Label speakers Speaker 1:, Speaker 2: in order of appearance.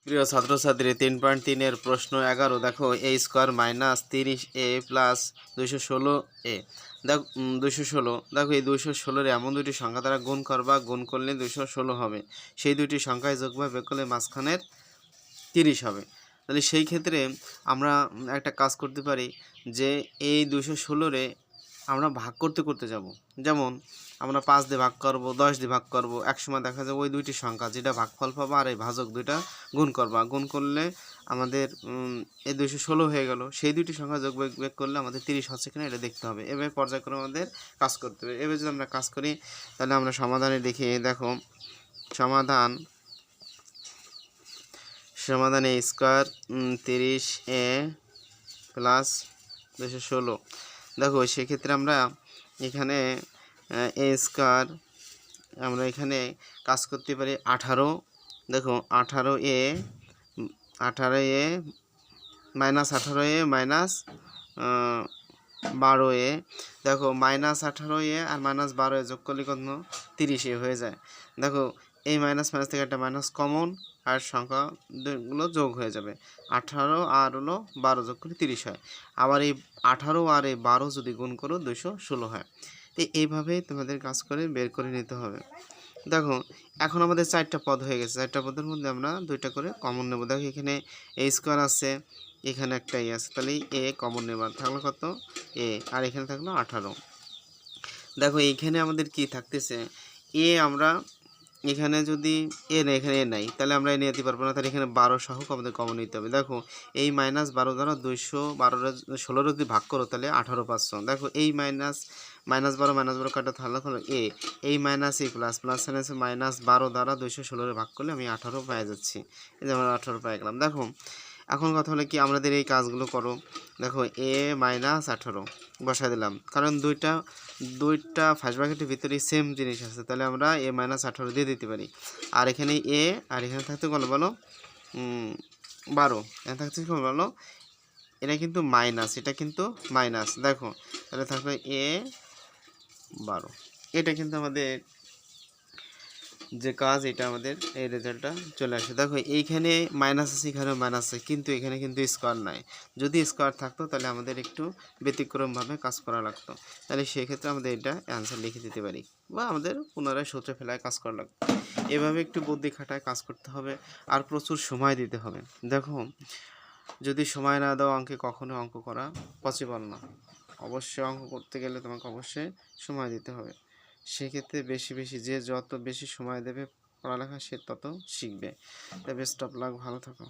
Speaker 1: প্রিয় ছাত্রছাত্রী 3.3 এর প্রশ্ন 11 দেখো a square minus 30a plus 216a দেখো 216 দেখো এই 216 এমন দুটি সংখ্যা দ্বারা গুণ করবা, গুণ করলে 216 হবে। সেই দুটি সংখ্যায় যোগ বা বিয়োগ করলে মাঝখানের 30 হবে। তাহলে সেই ক্ষেত্রে আমরা একটা কাজ করতে পারি যে এই 216 আমরা ভাগ করতে করতে যাব। যেমন আমরা 5 দিয়ে ভাগ করব, 10 দিয়ে ভাগ করব, একসময় দেখা যাবে ওই দুইটি সংখ্যা যেটা ভাগফল পাবো আর এই ভাজক দুইটা গুণ করবা, গুণ করলে আমাদের এই 216 হয়ে গেল। সেই দুইটি সংখ্যা যোগ বিয়োগ করলে আমাদের 30 হচ্ছে কিনা এটা দেখতে হবে। এভাবে পর্যায়ক্রমে আমাদের কাজ করতে হবে। এভাবে যদি আমরা কাজ করি তাহলে আমরা সমাধানে দেখি, দেখো সমাধানে a স্কোয়ার 30a প্লাস 216, দেখো সেক্ষেত্রে আমরা এখানে a স্কোয়ার আমরা এখানে কাজ করতে পারি 18, দেখো 18a minus 18a minus 12a, দেখো মাইনাস 18a আর মাইনাস 12a যোগ করলে কত 30a হয়ে যায়। দেখো এই মাইনাস মাইনাস থেকে একটা মাইনাস কমন আর সংখ্যাগুলো যোগ হয়ে যাবে। 18 আর হলো 12 যোগ করে 30 হয়। আবার এই 18 আর এই 12 যদি গুণ করো 216 হয়। তো এইভাবেই তোমাদের কাজ করে বের করে নিতে হবে। দেখো এখন আমাদের 4টা পদ হয়ে গেছে। 4টা পদের মধ্যে আমরা 2টা করে কমন নেব। দেখো এখানে a স্কোয়ার আছে, এখানে একটা a আছে, তাহলে a কমন নেবার থাকলো কত a, আর এখানে থাকলো 18। দেখো এইখানে আমাদের কি থাকতেছে a, আমরা এখানে যদি না এখানে নাই তাহলে আমরা এ নিতে পারবো না, তাহলে এখানে 12 সহ আমাদের কমন নিতে হবে। দেখো এই মাইনাস 12 দ্বারা 212 যদি ভাগ করো তাহলে 18 পাচ্ছ। দেখো এই মাইনাস 12 কাটা তাহলে হলো এ, এই মাইনাস এ প্লাস মাইনাস 12 দ্বারা 216 ভাগ করলে আমি 18 পেয়ে যাচ্ছি। এই যে আমরা 18 পেয়ে গেলাম। দেখো এখন কথা হলো কি আমাদের এই কাজগুলো করো। দেখো a মাইনাস 18 বসাই দিলাম, কারণ দুইটা ফার্স্ট ব্র্যাকেটের ভিতরে সেম জিনিস আছে, তাহলে আমরা a মাইনাস 18 দিয়ে দিতে পারি। আর এখানে a আর এখানে থাকতে গেলো বলো 12, এখানে থাকতে বলো এটা কিন্তু মাইনাস, এটা কিন্তু মাইনাস। দেখো তাহলে থাকবে a 12, এটা কিন্তু আমাদের যে কাজ, এটা আমাদের এই রেজাল্টটা চলে আসে। দেখো এইখানে মাইনাস আছে, এখানে মাইনাস আছে, কিন্তু এখানে কিন্তু স্কোয়ার নাই। যদি স্কোয়ার থাকতো তাহলে আমাদের একটু ব্যতিক্রমভাবে কাজ করা লাগতো, তাহলে সেক্ষেত্রে আমাদের এটা অ্যান্সার লিখে দিতে পারি বা আমাদের পুনরায় সূত্রে ফেলায় কাজ করা লাগতো। এভাবে একটু বুদ্ধি খাটায় কাজ করতে হবে আর প্রচুর সময় দিতে হবে। দেখো যদি সময় না দাও অঙ্কে কখনো অঙ্ক করা পসিবল না। অবশ্যই অঙ্ক করতে গেলে তোমাকে অবশ্যই সময় দিতে হবে। সেক্ষেত্রে যে যত বেশি সময় দেবে পড়ালেখা সে তত শিখবে। তাই বেস্ট অফ লাক, ভালো থাকো।